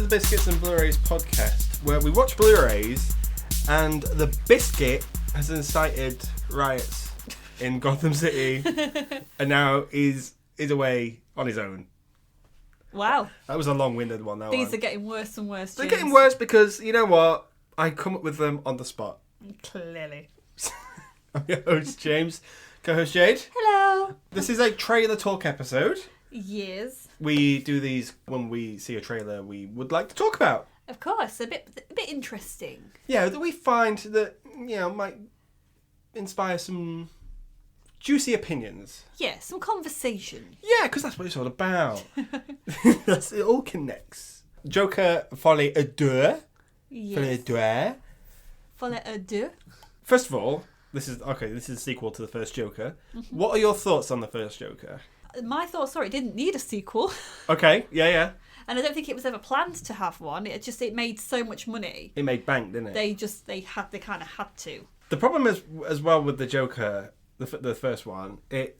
the Biscuits and Blurays podcast, where we watch Blu-rays and the biscuit has incited riots in Gotham City and now is away on his own. Wow. That was a long-winded one, that These one. are getting worse and worse, They're James. getting worse because, you know what? I come up with them on the spot. Clearly. I'm your host, James. Co-host, Jade. Hello. This is a trailer talk episode. Yes. We do these when we see a trailer we would like to talk about. Of course, a bit interesting. Yeah, that we find that, you know, might inspire some juicy opinions. Yeah, some conversation. Yeah, because that's what it's all about. It all connects. Joker, Folie, Deux. Yes. Folie, Deux. Folie, Deux. First of all, this is a sequel to the first Joker. Mm-hmm. What are your thoughts on the first Joker? My thoughts are it didn't need a sequel. Okay, yeah. And I don't think it was ever planned to have one. It made so much money. It made bank, didn't it? They kind of had to. The problem is, as well with the Joker, the first one, it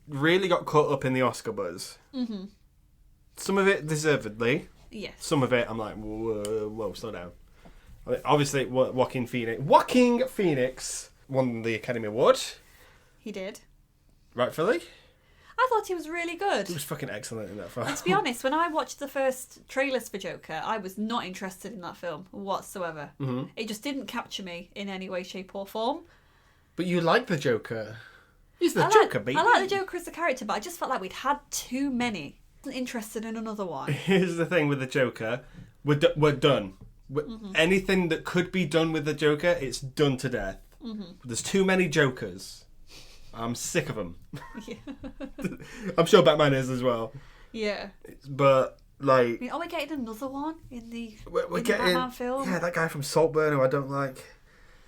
really got caught up in the Oscar buzz. Mm-hmm. Some of it deservedly. Yes. Some of it, I'm like, whoa, slow down. I mean, obviously, Joaquin Phoenix won the Academy Award. He did. Rightfully. I thought he was really good. He was fucking excellent in that film. And to be honest, when I watched the first trailers for Joker, I was not interested in that film whatsoever. Mm-hmm. It just didn't capture me in any way, shape or form. But you like the Joker. He's the Joker, baby. I like the Joker as a character, but I just felt like we'd had too many. I wasn't interested in another one. Here's the thing with the Joker. We're done. Mm-hmm. Anything that could be done with the Joker, it's done to death. Mm-hmm. There's too many Jokers. I'm sick of them. Yeah. I'm sure Batman is as well. Yeah. But, like... Are we getting another one in the we're getting, the Batman film? Yeah, that guy from Saltburn who I don't like.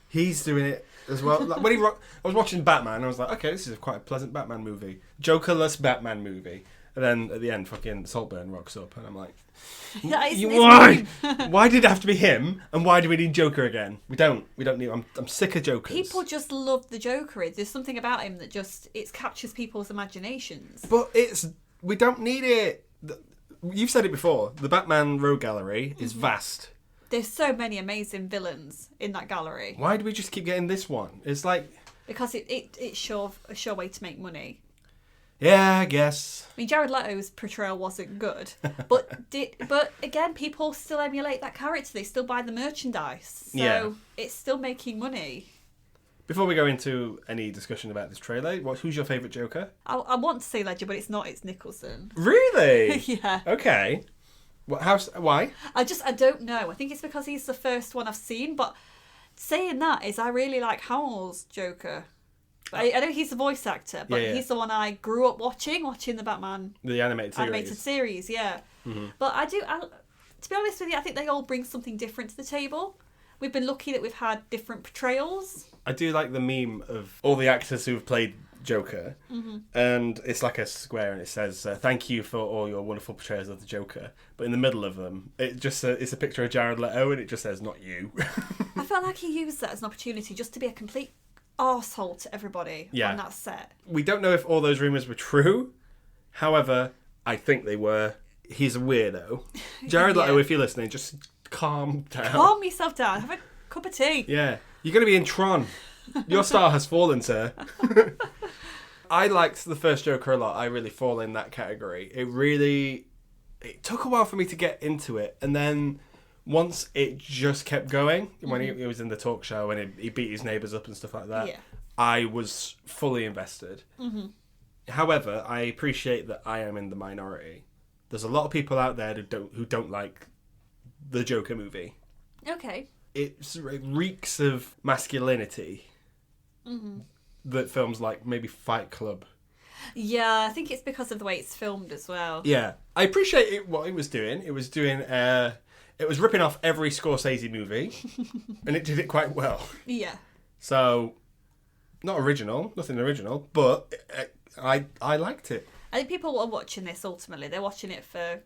He's doing it as well. Like, when I was watching Batman, and I was like, okay, this is quite a pleasant Batman movie. Jokerless Batman movie. And then at the end, fucking Saltburn rocks up, and I'm like, why? Why did it have to be him? And why do we need Joker again? We don't need. I'm sick of Jokers. People just love the Joker. There's something about him that just it captures people's imaginations. But we don't need it. You've said it before. The Batman Rogue Gallery is vast. There's so many amazing villains in that gallery. Why do we just keep getting this one? It's like because it's a sure way to make money. Yeah, I guess. I mean, Jared Leto's portrayal wasn't good, but again, people still emulate that character. They still buy the merchandise, so it's still making money. Before we go into any discussion about this trailer, who's your favourite Joker? I want to say Ledger, but it's not. It's Nicholson. Really? Yeah. Okay. Why? I don't know. I think it's because he's the first one I've seen. But saying that is, I really like Howell's Joker. I know he's the voice actor, but he's the one I grew up watching the Batman. The animated series, yeah. Mm-hmm. But to be honest with you, I think they all bring something different to the table. We've been lucky that we've had different portrayals. I do like the meme of all the actors who've played Joker, and it's like a square, and it says, thank you for all your wonderful portrayals of the Joker. But in the middle of them, it's a picture of Jared Leto, and it just says, not you. I felt like he used that as an opportunity just to be a complete arsehole to everybody on that set. We don't know if all those rumours were true. However, I think they were. He's a weirdo. Jared Leto, if you're listening, just calm down. Calm yourself down. Have a cup of tea. Yeah. You're going to be in Tron. Your star has fallen, sir. I liked the first Joker a lot. I really fall in that category. It took a while for me to get into it. And then once it just kept going, when he was in the talk show and he beat his neighbours up and stuff like that, I was fully invested. Mm-hmm. However, I appreciate that I am in the minority. There's a lot of people out there who don't like the Joker movie. Okay. It reeks of masculinity that films like maybe Fight Club. Yeah, I think it's because of the way it's filmed as well. Yeah. I appreciate what it was doing. It was ripping off every Scorsese movie, and it did it quite well. Yeah. So, nothing original, but I liked it. I think people are watching this ultimately. They're watching it for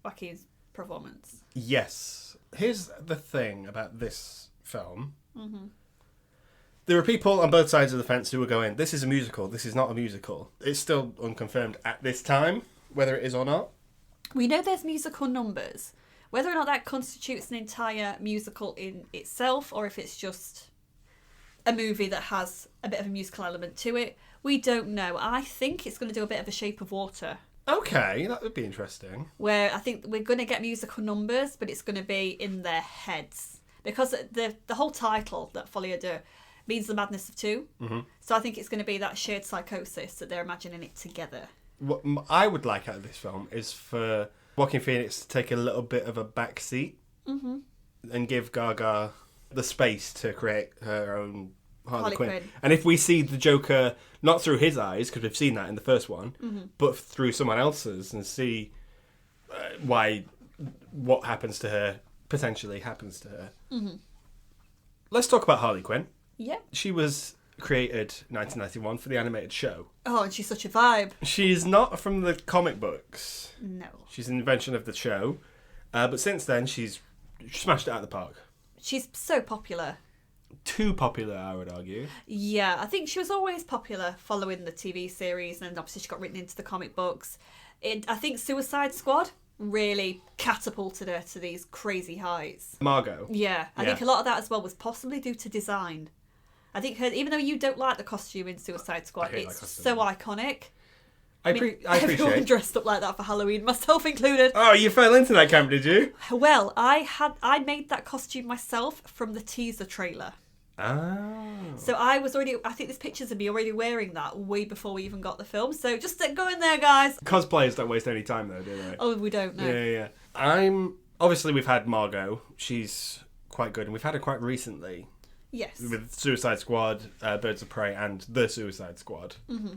Joaquin's performance. Yes. Here's the thing about this film. Mm-hmm. There are people on both sides of the fence who are going, this is a musical, this is not a musical. It's still unconfirmed at this time, whether it is or not. We know there's musical numbers. Whether or not that constitutes an entire musical in itself, or if it's just a movie that has a bit of a musical element to it, we don't know. I think it's going to do a bit of a Shape of Water. Okay, that would be interesting. Where I think we're going to get musical numbers, but it's going to be in their heads. Because the whole title, that Folie, Deux, means the madness of two. Mm-hmm. So I think it's going to be that shared psychosis that they're imagining it together. What I would like out of this film is for Joaquin Phoenix to take a little bit of a back seat and give Gaga the space to create her own Harley Quinn. And if we see the Joker not through his eyes, because we've seen that in the first one, but through someone else's, and see what happens to her potentially happens to her. Let's talk about Harley Quinn. Yep. She was created 1991 for the animated show. Oh, and she's such a vibe. She's not from the comic books. No. She's an invention of the show. But since then, she's smashed it out of the park. She's so popular. Too popular, I would argue. Yeah, I think she was always popular following the TV series, and then obviously she got written into the comic books. I think Suicide Squad really catapulted her to these crazy heights. Margot. Yeah, I think a lot of that as well was possibly due to design. I think even though you don't like the costume in Suicide Squad, it's so iconic. I appreciate everyone dressed up like that for Halloween, myself included. Oh, you fell into that camp, did you? Well, I made that costume myself from the teaser trailer. Oh. So I think there's pictures of me already wearing that way before we even got the film. So just go in there, guys. Cosplayers don't waste any time though, do they? Oh, we don't know. Yeah. Obviously we've had Margot. She's quite good, and we've had her quite recently. Yes. With Suicide Squad, Birds of Prey, and The Suicide Squad. Mm-hmm.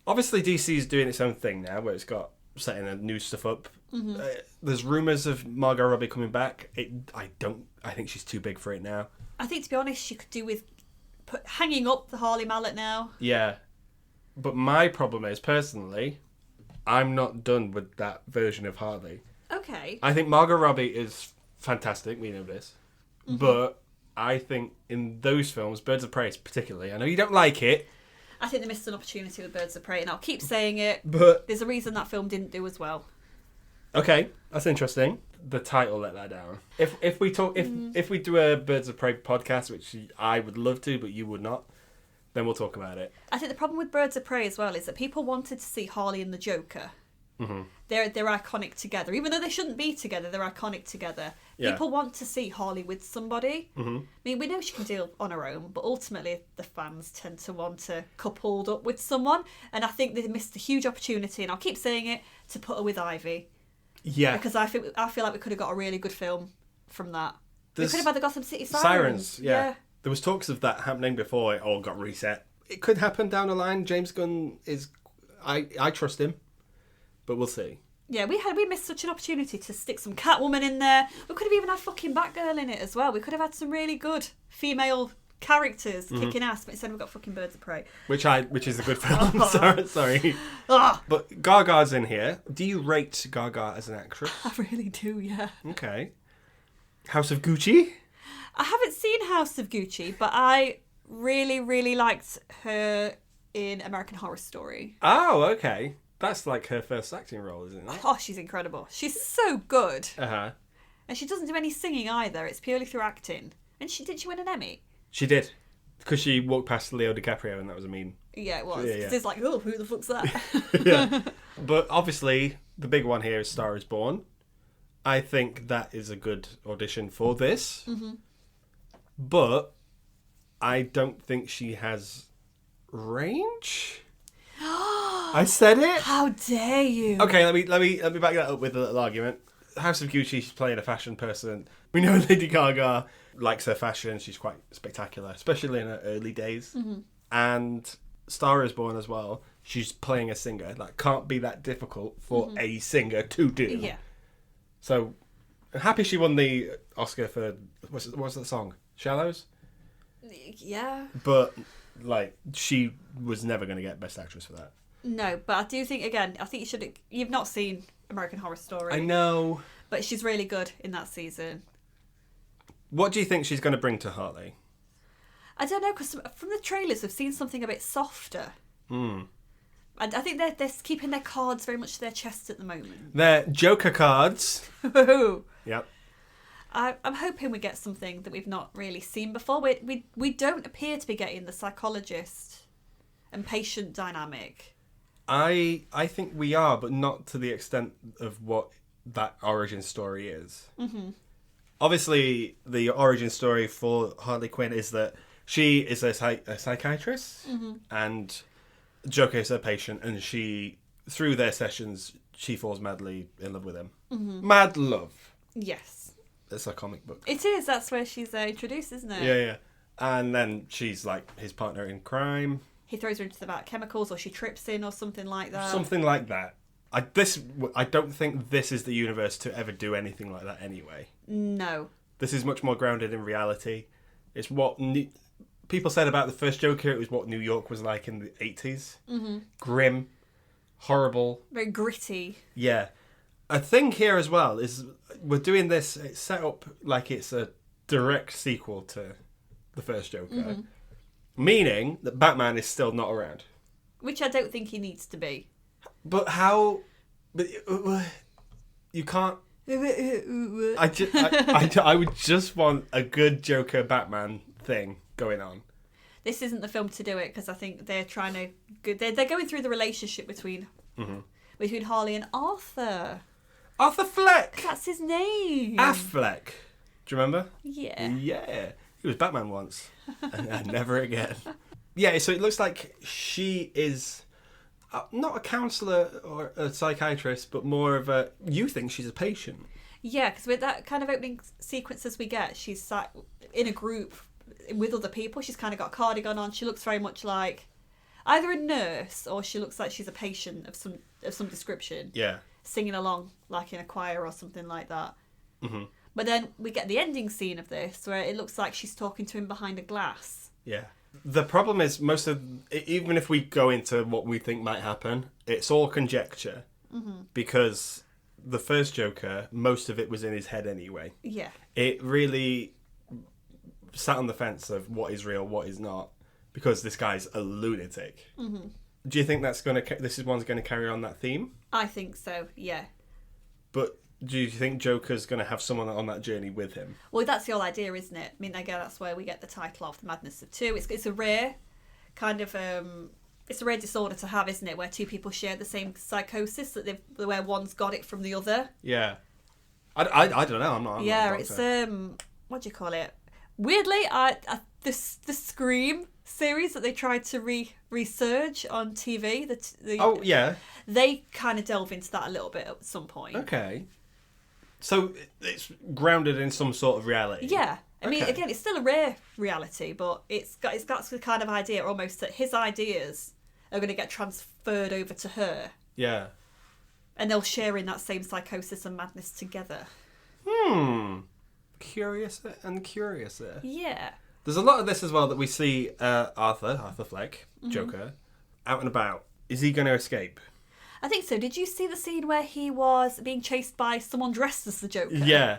Obviously, DC's doing its own thing now, where it's got setting the new stuff up. Mm-hmm. There's rumours of Margot Robbie coming back. I think she's too big for it now. I think, to be honest, she could do with hanging up the Harley mallet now. Yeah. But my problem is, personally, I'm not done with that version of Harley. Okay. I think Margot Robbie is fantastic, we know this. Mm-hmm. But I think in those films, Birds of Prey particularly, I know you don't like it. I think they missed an opportunity with Birds of Prey, and I'll keep saying it, but there's a reason that film didn't do as well. Okay, that's interesting. The title let that down. If we do a Birds of Prey podcast, which I would love to, but you would not, then we'll talk about it. I think the problem with Birds of Prey as well is that people wanted to see Harley and the Joker. Mm-hmm. They're iconic together. Even though they shouldn't be together, they're iconic together. Yeah. People want to see Harley with somebody. Mm-hmm. I mean, we know she can deal on her own, but ultimately the fans tend to want to coupled up with someone. And I think they missed a huge opportunity, and I'll keep saying it, to put her with Ivy. Yeah. Because I feel like we could have got a really good film from that. We could have had the Gotham City Sirens. Yeah. There was talks of that happening before it all got reset. It could happen down the line. James Gunn is... I trust him. But we'll see. Yeah, we missed such an opportunity to stick some Catwoman in there. We could have even had fucking Batgirl in it as well. We could have had some really good female characters kicking ass, but instead we've got fucking Birds of Prey. Which is a good film. Sorry. But Gaga's in here. Do you rate Gaga as an actress? I really do, yeah. Okay. House of Gucci? I haven't seen House of Gucci, but I really, really liked her in American Horror Story. Oh, okay. That's like her first acting role, isn't it? Oh, she's incredible. She's so good. Uh-huh. And she doesn't do any singing either. It's purely through acting. And did she win an Emmy? She did. Because she walked past Leo DiCaprio and that was a meme. Yeah, it was. Because it's like, oh, who the fuck's that? Yeah. But obviously, the big one here is Star is Born. I think that is a good audition for this. Mm-hmm. But I don't think she has range. I said it. How dare you? Okay, let me back that up with a little argument. House of Gucci, she's playing a fashion person. We know Lady Gaga likes her fashion. She's quite spectacular, especially in her early days. Mm-hmm. And Star is Born as well. She's playing a singer. Like, can't be that difficult for a singer to do. Yeah. So, I'm happy she won the Oscar for what's the song? Shallows. Yeah. But like, she was never going to get Best Actress for that. No, but I do think, again, you should... You've not seen American Horror Story. I know. But she's really good in that season. What do you think she's going to bring to Harley? I don't know, because from the trailers, we've seen something a bit softer. I think they're keeping their cards very much to their chest at the moment. They're Joker cards. Yep. I'm hoping we get something that we've not really seen before. We don't appear to be getting the psychologist and patient dynamic. I think we are, but not to the extent of what that origin story is. Mm-hmm. Obviously, the origin story for Harley Quinn is that she is a psychiatrist, mm-hmm. and Joker is her patient, and she, through their sessions, she falls madly in love with him. Mm-hmm. Mad love. Yes. It's a comic book. It is. That's where she's introduced, isn't it? Yeah. And then she's like his partner in crime. He throws her into the vat of chemicals, or she trips in, or something like that. Something like that. I don't think this is the universe to ever do anything like that anyway. No. This is much more grounded in reality. It's what people said about the first Joker. It was what New York was like in the 80s. Mm-hmm. Grim, horrible. Very gritty. Yeah. A thing here as well is we're doing this, it's set up like it's a direct sequel to the first Joker. Mm-hmm. Meaning that Batman is still not around. Which I don't think he needs to be. But how... But you can't... I would just want a good Joker Batman thing going on. This isn't the film to do it, because I think they're trying to... They're going through the relationship between Harley and Arthur. Arthur Fleck! That's his name. Affleck. Do you remember? Yeah. Yeah. He was Batman once. and never again. Yeah, so it looks like she is not a counsellor or a psychiatrist, but more of a... You think she's a patient. Yeah, because with that kind of opening sequences we get, she's sat in a group with other people. She's kind of got a cardigan on. She looks very much like either a nurse or she looks like she's a patient of some description. Yeah. Singing along like in a choir or something like that. Mm-hmm. But then we get the ending scene of this where it looks like she's talking to him behind a glass. Yeah. The problem is even if we go into what we think might happen, it's all conjecture. Mm-hmm. Because the first Joker, most of it was in his head anyway. Yeah. It really sat on the fence of what is real, what is not, because this guy's a lunatic. Mm-hmm. Do you think this one's going to carry on that theme? I think so, yeah. But do you think Joker's going to have someone on that journey with him? Well, that's the whole idea, isn't it? I mean, again, that's where we get the title of The Madness of Two. It's a rare kind of... it's a rare disorder to have, isn't it? Where two people share the same psychosis, where one's got it from the other. Yeah. I don't know. I'm not. Yeah, it's what do you call it? Weirdly, the Scream series that they tried to resurge on TV. Oh yeah. They kind of delve into that a little bit at some point. Okay. So it's grounded in some sort of reality. Yeah. I mean, again, it's still a rare reality, but it's got the kind of idea almost that his ideas are going to get transferred over to her. Yeah. And they'll share in that same psychosis and madness together. Curiouser and curiouser. Yeah. There's a lot of this as well that we see Arthur Fleck, Joker, out and about. Is he going to escape? I think so. Did you see the scene where he was being chased by someone dressed as the Joker? Yeah.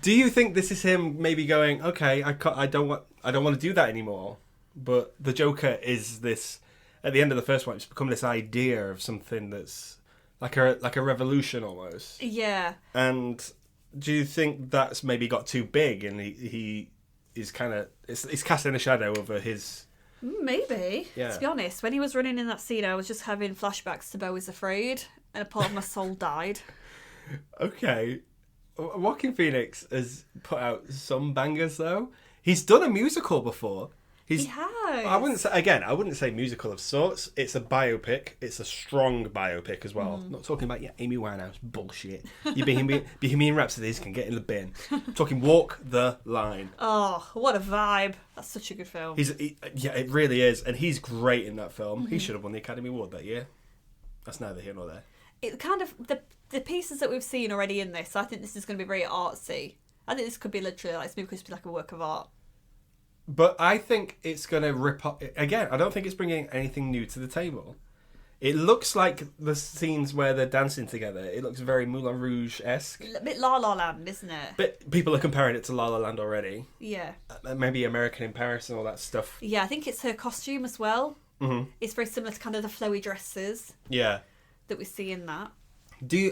Do you think this is him maybe going, okay, I don't want to do that anymore? But the Joker is this, at the end of the first one, it's become this idea of something that's like a revolution almost. Yeah. And do you think that's maybe got too big and he is kind of, it's casting a shadow over his... Maybe. Yeah. To be honest, when he was running in that scene, I was just having flashbacks to Beau is Afraid, and a part of my soul died. Okay. Joaquin Phoenix has put out some bangers, though. He's done a musical before. He has. I wouldn't say musical of sorts. It's a biopic. It's a strong biopic as well. Not talking about your Amy Winehouse bullshit. Your Bohemian Rhapsodies can get in the bin. I'm talking Walk the Line. Oh, what a vibe. That's such a good film. Yeah, it really is. And he's great in that film. Mm-hmm. He should have won the Academy Award that year. That's neither here nor there. It kind of, the pieces that we've seen already in this, I think this is going to be very artsy. I think this could be literally like, this movie could be like a work of art. But I think it's going to rip up... Again, I don't think it's bringing anything new to the table. It looks like the scenes where they're dancing together. It looks very Moulin Rouge-esque. A bit La La Land, isn't it? But people are comparing it to La La Land already. Yeah. Maybe American in Paris and all that stuff. Yeah, I think it's her costume as well. It's very similar to kind of the flowy dresses Yeah. that we see in that.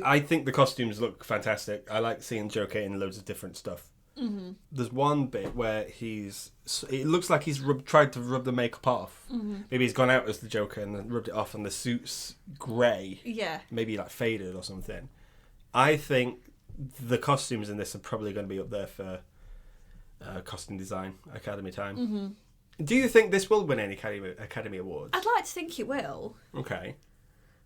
I think the costumes look fantastic. I like seeing Joker in loads of different stuff. Mm-hmm. There's one bit where it looks like he's tried to rub the makeup off. Mm-hmm. Maybe he's gone out as the Joker and then rubbed it off and the suit's grey. Yeah. Maybe like faded or something. I think the costumes in this are probably going to be up there for costume design Academy time. Mm-hmm. Do you think this will win any Academy Awards? I'd like to think it will. Okay.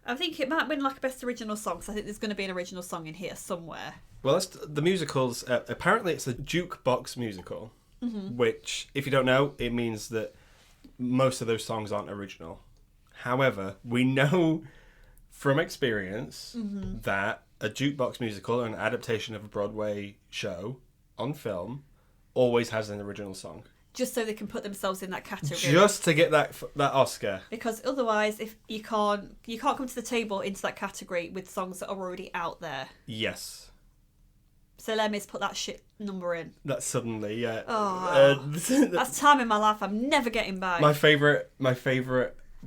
I think it might win like a Best Original Song, because I think there's going to be an original song in here somewhere. Well, the musicals. Apparently, it's a jukebox musical, which, if you don't know, it means that most of those songs aren't original. However, we know from experience that a jukebox musical or an adaptation of a Broadway show on film always has an original song. Just so they can put themselves in that category. Just to get that Oscar. Because otherwise, if you can't come to the table into that category with songs that are already out there. Yes. So let me put that shit number in. That suddenly, yeah. Oh, that's time in my life I'm never getting back. My favourite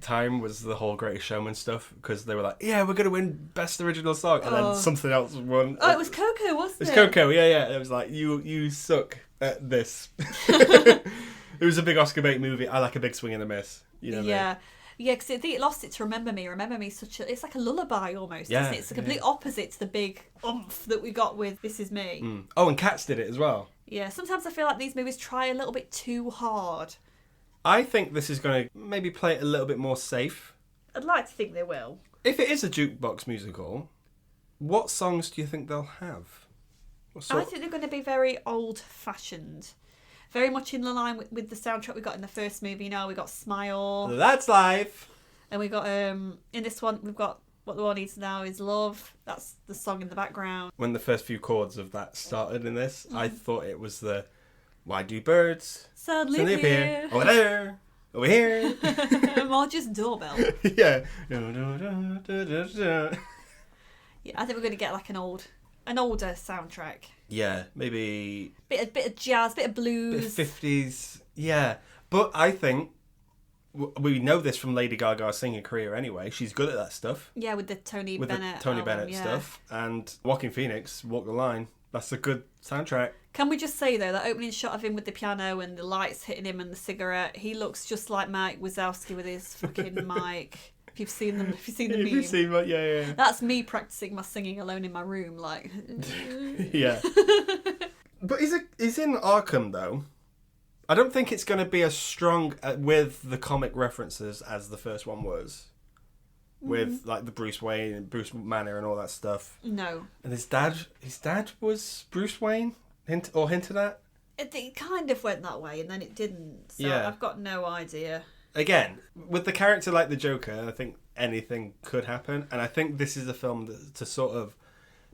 time was the whole Greatest Showman stuff, because they were like, yeah, we're going to win Best Original Song, and then something else won. Oh, it was Coco, wasn't it? It was Coco, yeah. It was like, you suck at this. It was a big Oscar bait movie. I like a big swing and a miss. You know what I mean? Yeah, because it lost it to Remember Me. Remember Me it's like a lullaby almost, isn't it? It's the complete opposite to the big oomph that we got with This Is Me. Mm. Oh, and Cats did it as well. Yeah, sometimes I feel like these movies try a little bit too hard. I think this is going to maybe play it a little bit more safe. I'd like to think they will. If it is a jukebox musical, what songs do you think they'll have? I think they're going to be very old-fashioned. Very much in the line with the soundtrack we got in the first movie. We got Smile. That's life. And we got, in this one, we've got What the World Needs Now Is Love. That's the song in the background. When the first few chords of that started in this, I thought it was the Why Do Birds Suddenly Appear? Over there. Over here. Or just Doorbell. Yeah. Yeah, I think we're going to get like an older soundtrack. Yeah, maybe Bit of jazz, bit of blues. Bit of 50s. Yeah. But I think we know this from Lady Gaga's singing career anyway. She's good at that stuff. Yeah, with the Tony Bennett album, stuff. And Joaquin Phoenix, Walk the Line. That's a good soundtrack. Can we just say, though, that opening shot of him with the piano and the lights hitting him and the cigarette, he looks just like Mike Wazowski with his fucking mic. If you've seen the meme. You've seen what? Yeah. That's me practicing my singing alone in my room, like. Yeah. But he's in Arkham, though. I don't think it's going to be as strong with the comic references as the first one was. With like the Bruce Wayne and Bruce Manor and all that stuff. No. And his dad was Bruce Wayne? Hinted at? It kind of went that way and then it didn't. So I've got no idea. Again, with the character like the Joker, I think anything could happen. And I think this is a film to sort of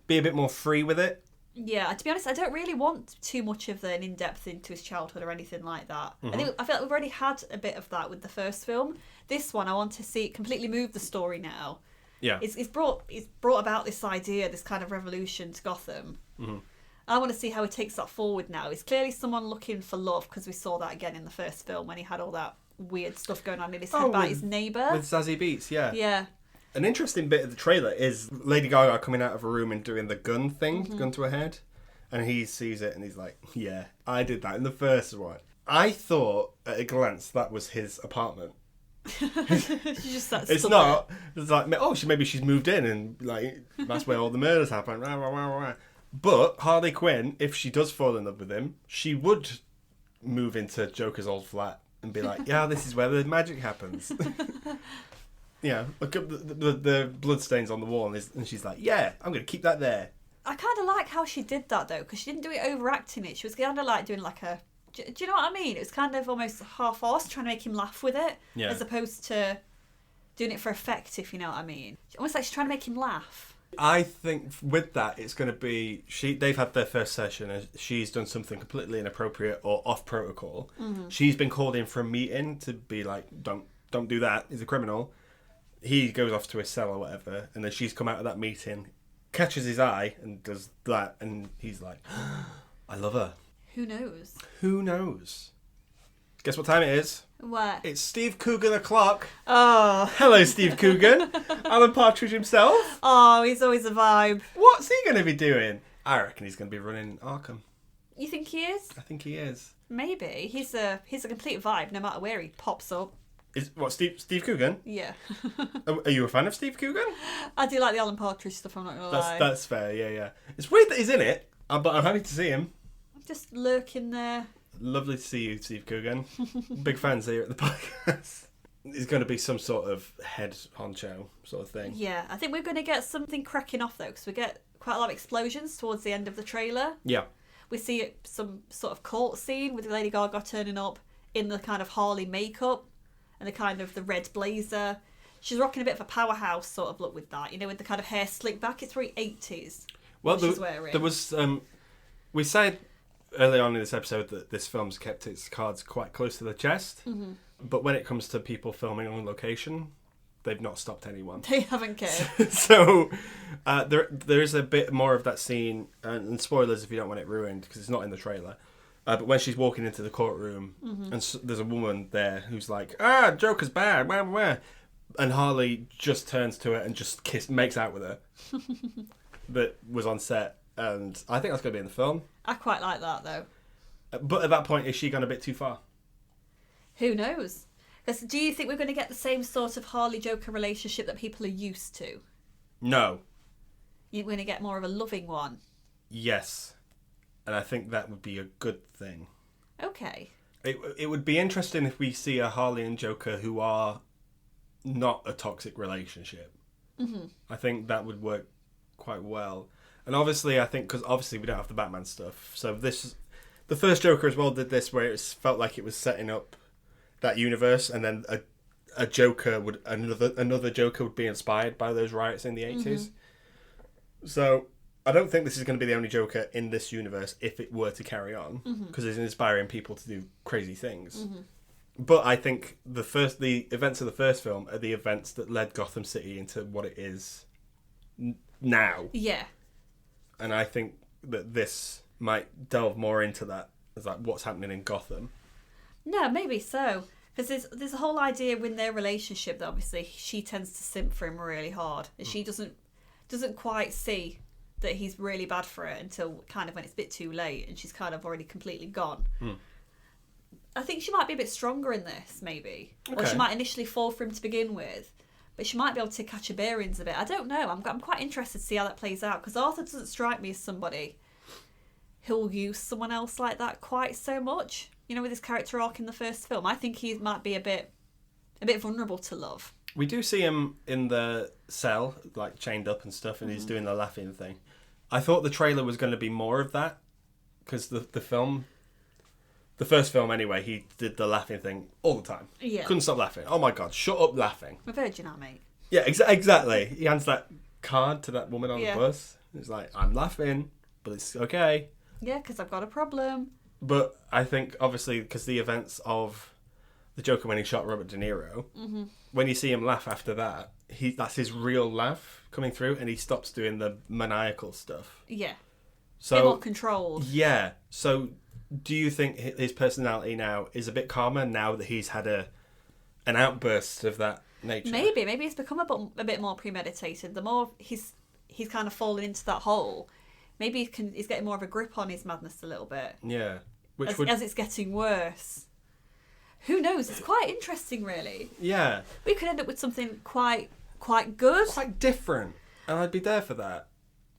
be a bit more free with it. Yeah, to be honest, I don't really want too much of an in-depth into his childhood or anything like that. Mm-hmm. I feel like we've already had a bit of that with the first film. This one, I want to see it completely move the story now. Yeah. It's brought about this idea, this kind of revolution to Gotham. Mm-hmm. I want to see how he takes that forward now. He's clearly someone looking for love, because we saw that again in the first film when he had all that weird stuff going on in his head about his neighbour. With Zazie Beetz, yeah. Yeah. An interesting bit of the trailer is Lady Gaga coming out of a room and doing the gun thing, gun to her head. And he sees it and he's like, yeah, I did that in the first one. I thought at a glance that was his apartment. It's not. It's like, oh, maybe she's moved in and like that's where all the murders happen. Rah, rah, rah, rah. But Harley Quinn, if she does fall in love with him, she would move into Joker's old flat and be like, yeah, this is where the magic happens. Yeah, look up the bloodstains on the wall, and she's like, yeah, I'm going to keep that there. I kind of like how she did that, though, because she didn't do it overacting it. She was kind of like doing like a... Do you know what I mean? It was kind of almost half-arsed, trying to make him laugh with it, as opposed to doing it for effect, if you know what I mean. Almost like she's trying to make him laugh. I think with that, it's going to be... They've had their first session, and she's done something completely inappropriate or off protocol. Mm-hmm. She's been called in for a meeting to be like, don't do that, he's a criminal. He goes off to his cell or whatever, and then she's come out of that meeting, catches his eye and does that, and he's like, I love her. Who knows? Who knows? Guess what time it is? What? It's Steve Coogan o'clock. Oh. Hello, Steve Coogan. Alan Partridge himself. Oh, he's always a vibe. What's he going to be doing? I reckon he's going to be running Arkham. You think he is? I think he is. Maybe. He's a complete vibe no matter where he pops up. Steve Coogan? Yeah. Are you a fan of Steve Coogan? I do like the Alan Partridge stuff, I'm not going to lie. That's fair, yeah. It's weird that he's in it, but I'm happy to see him. Just lurking there. Lovely to see you, Steve Coogan. Big fans here at the podcast. He's going to be some sort of head honcho sort of thing. Yeah, I think we're going to get something cracking off, though, because we get quite a lot of explosions towards the end of the trailer. Yeah. We see some sort of court scene with Lady Gaga turning up in the kind of Harley makeup and the red blazer. She's rocking a bit of a powerhouse sort of look with that, with the kind of hair slicked back. It's very 80s. Well, she's wearing. There was... we said early on in this episode that this film's kept its cards quite close to the chest. Mm-hmm. But when it comes to people filming on location, they've not stopped anyone. They haven't cared. So there is a bit more of that scene, and spoilers if you don't want it ruined, because it's not in the trailer. But when she's walking into the courtroom, mm-hmm. and there's a woman there who's like, Joker's bad, where? And Harley just turns to her and just makes out with her. That was on set, and I think that's going to be in the film. I quite like that, though. But at that point, is she gone a bit too far? Who knows? Because do you think we're going to get the same sort of Harley-Joker relationship that people are used to? No. You're going to get more of a loving one? Yes. And I think that would be a good thing. Okay. It would be interesting if we see a Harley and Joker who are not a toxic relationship. Mm-hmm. I think that would work quite well. And obviously, I think, because obviously we don't have the Batman stuff. So the first Joker as well did this where it felt like it was setting up that universe, and then another Joker would be inspired by those riots in the 80s. Mm-hmm. So I don't think this is going to be the only Joker in this universe if it were to carry on, because it's inspiring people to do crazy things. Mm-hmm. But I think the events of the first film are the events that led Gotham City into what it is now. Yeah. And I think that this might delve more into that, as like what's happening in Gotham. No, maybe so. Because there's a whole idea with their relationship that obviously she tends to simp for him really hard, and she doesn't quite see that he's really bad for her until kind of when it's a bit too late and she's kind of already completely gone. I think she might be a bit stronger in this, maybe. Okay. Or she might initially fall for him to begin with, but she might be able to catch her bearings a bit. I don't know. I'm quite interested to see how that plays out, because Arthur doesn't strike me as somebody who'll use someone else like that quite so much. With his character arc in the first film. I think he might be a bit vulnerable to love. We do see him in the cell, like chained up and stuff, and he's doing the laughing thing. I thought the trailer was going to be more of that, because the first film anyway, he did the laughing thing all the time. Yeah. Couldn't stop laughing. Oh my God, shut up laughing. I'm a virgin now, mate. Yeah, exactly. He hands that card to that woman on the bus. He's like, I'm laughing, but it's okay. Yeah, because I've got a problem. But I think, obviously, because the events of the Joker when he shot Robert De Niro, when you see him laugh after that, that's his real laugh coming through, and he stops doing the maniacal stuff. Yeah. So, a bit more controlled. Yeah. So do you think his personality now is a bit calmer now that he's had an outburst of that nature? Maybe it's become a bit more premeditated. The more he's kind of fallen into that hole, maybe he's getting more of a grip on his madness a little bit. Yeah. As it's getting worse. Who knows? It's quite interesting, really. Yeah. We could end up with something quite good. Quite different. And I'd be there for that.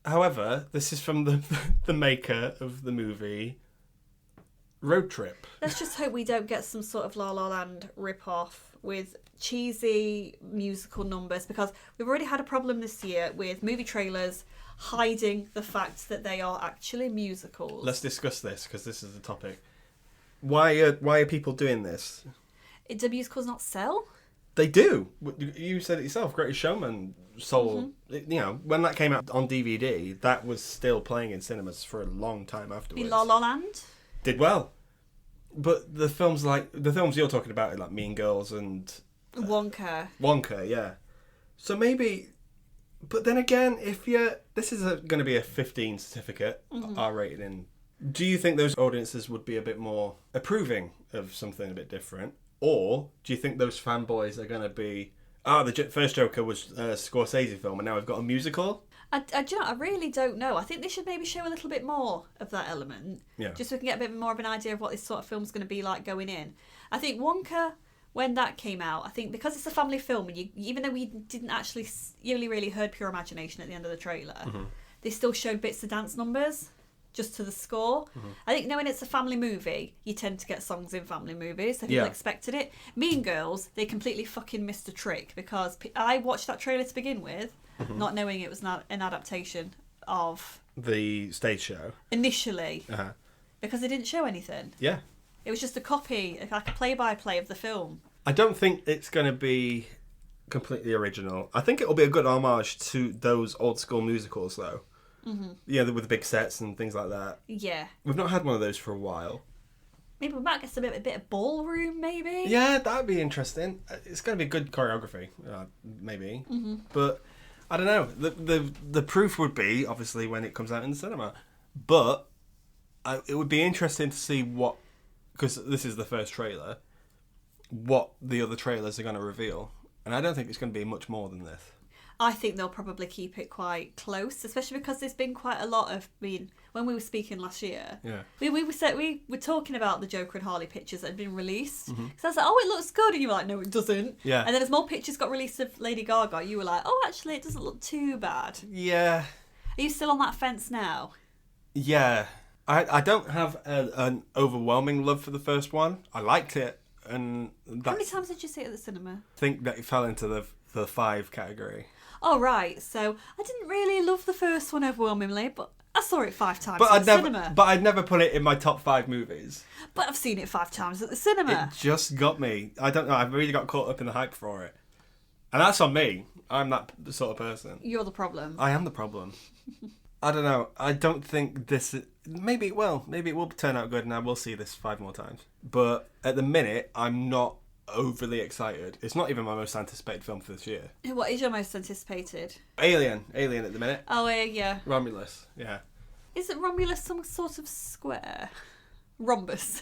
However, this is from the maker of the movie Road Trip. Let's just hope we don't get some sort of La La Land rip-off with cheesy musical numbers, because we've already had a problem this year with movie trailers hiding the fact that they are actually musicals. Let's discuss this, because this is the topic. Why are people doing this? Do musicals not sell? They do. You said it yourself. Greatest Showman sold. When that came out on DVD, that was still playing in cinemas for a long time afterwards. La La Land did well, but the films you're talking about, like Mean Girls and Wonka, yeah. So maybe. But then again, this is going to be a 15 certificate, R-rated in Do you think those audiences would be a bit more approving of something a bit different? Or do you think those fanboys are going to be, the first Joker was a Scorsese film and now we've got a musical? I really don't know. I think they should maybe show a little bit more of that element. Yeah. Just so we can get a bit more of an idea of what this sort of film's going to be like going in. I think Wonka, when that came out, I think because it's a family film, and even though we didn't actually, you only really heard Pure Imagination at the end of the trailer, they still showed bits of dance numbers just to the score. I think knowing it's a family movie, you tend to get songs in family movies, so people expected it. Mean Girls, they completely fucking missed a trick, because I watched that trailer to begin with, not knowing it was an adaptation of the stage show initially, because they didn't show anything. Yeah. It was just a copy, like a play-by-play of the film. I don't think it's going to be completely original. I think it'll be a good homage to those old school musicals, though. Yeah, with the big sets and things like that. Yeah. We've not had one of those for a while. Maybe we might get a bit of ballroom, maybe? Yeah, that'd be interesting. It's going to be good choreography, maybe. But I don't know. The proof would be, obviously, when it comes out in the cinema. But it would be interesting to see what, because this is the first trailer, what the other trailers are going to reveal. And I don't think it's going to be much more than this. I think they'll probably keep it quite close, especially because there's been quite a lot of, when we were speaking last year, we were talking about the Joker and Harley pictures that had been released. So I was like, oh, it looks good, and you were like, no, it doesn't. Yeah. And then as more pictures got released of Lady Gaga, you were like, oh, actually, it doesn't look too bad. Yeah. Are you still on that fence now? Yeah. I don't have an overwhelming love for the first one. I liked it, and how many times did you see it at the cinema? I think that it fell into the 5 category. Oh, right. So I didn't really love the first one overwhelmingly, but I saw it 5 times But at the cinema. But I'd never put it in my top 5 movies. But I've seen it 5 times at the cinema. It just got me. I don't know. I really got caught up in the hype for it. And that's on me. I'm that sort of person. You're the problem. I am the problem. I don't know. I don't think this... Maybe it will. Maybe it will turn out good and I will see this 5 more times. But at the minute, I'm not overly excited. It's not even my most anticipated film for this year. What is your most anticipated? Alien at the minute. Oh, yeah. Romulus, yeah. Isn't Romulus some sort of square? Rhombus.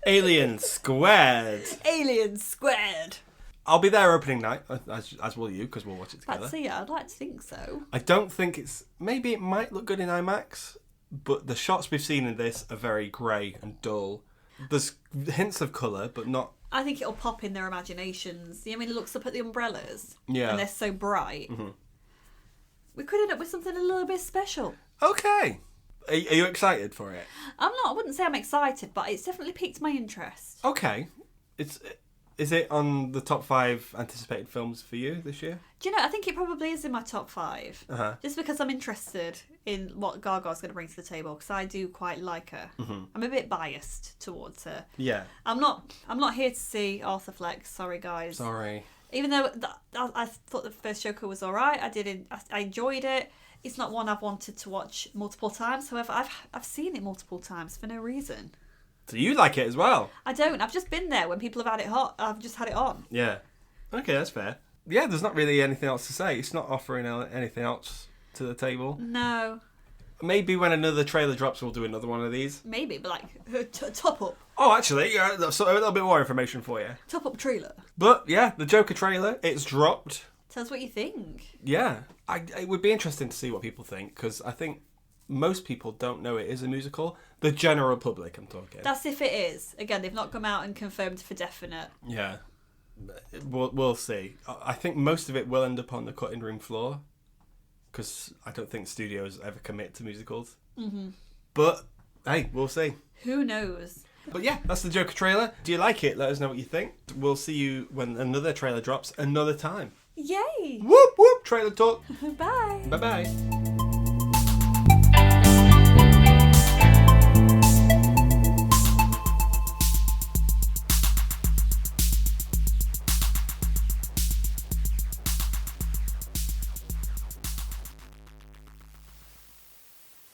Alien squared. Alien squared. I'll be there opening night, as will you, because we'll watch it together. I'd like to think so. I don't think it's... Maybe it might look good in IMAX, but the shots we've seen in this are very grey and dull. There's hints of colour, but not... I think it'll pop in their imaginations. I mean, it looks up at the umbrellas. Yeah. And they're so bright. We could end up with something a little bit special. Okay. Are you excited for it? I'm not. I wouldn't say I'm excited, but it's definitely piqued my interest. Okay. Is it on the top 5 anticipated films for you this year? Do you know, I think it probably is in my top 5. Just because I'm interested in what Gaga's going to bring to the table, because I do quite like her. I'm a bit biased towards her. Yeah. I'm not here to see Arthur Fleck. Sorry, guys. Sorry. Even though I thought the first Joker was all right, I enjoyed it. It's not one I've wanted to watch multiple times. However, I've seen it multiple times for no reason. So you like it as well? I don't. I've just been there when people have had it hot. I've just had it on. Yeah. Okay, that's fair. Yeah, there's not really anything else to say. It's not offering anything else to the table. No. Maybe when another trailer drops, we'll do another one of these. Maybe, but like top up. Oh, actually, yeah, that's a little bit more information for you. Top up trailer. But yeah, the Joker trailer, it's dropped. Tell us what you think. Yeah, it would be interesting to see what people think, because I think most people don't know it is a musical. The general public, I'm talking. That's if it is. Again, they've not come out and confirmed for definite. Yeah. We'll see. I think most of it will end up on the cutting room floor, because I don't think studios ever commit to musicals. But, hey, we'll see. Who knows? But yeah, that's the Joker trailer. Do you like it? Let us know what you think. We'll see you when another trailer drops another time. Yay! Whoop, whoop, trailer talk. Bye. Bye-bye.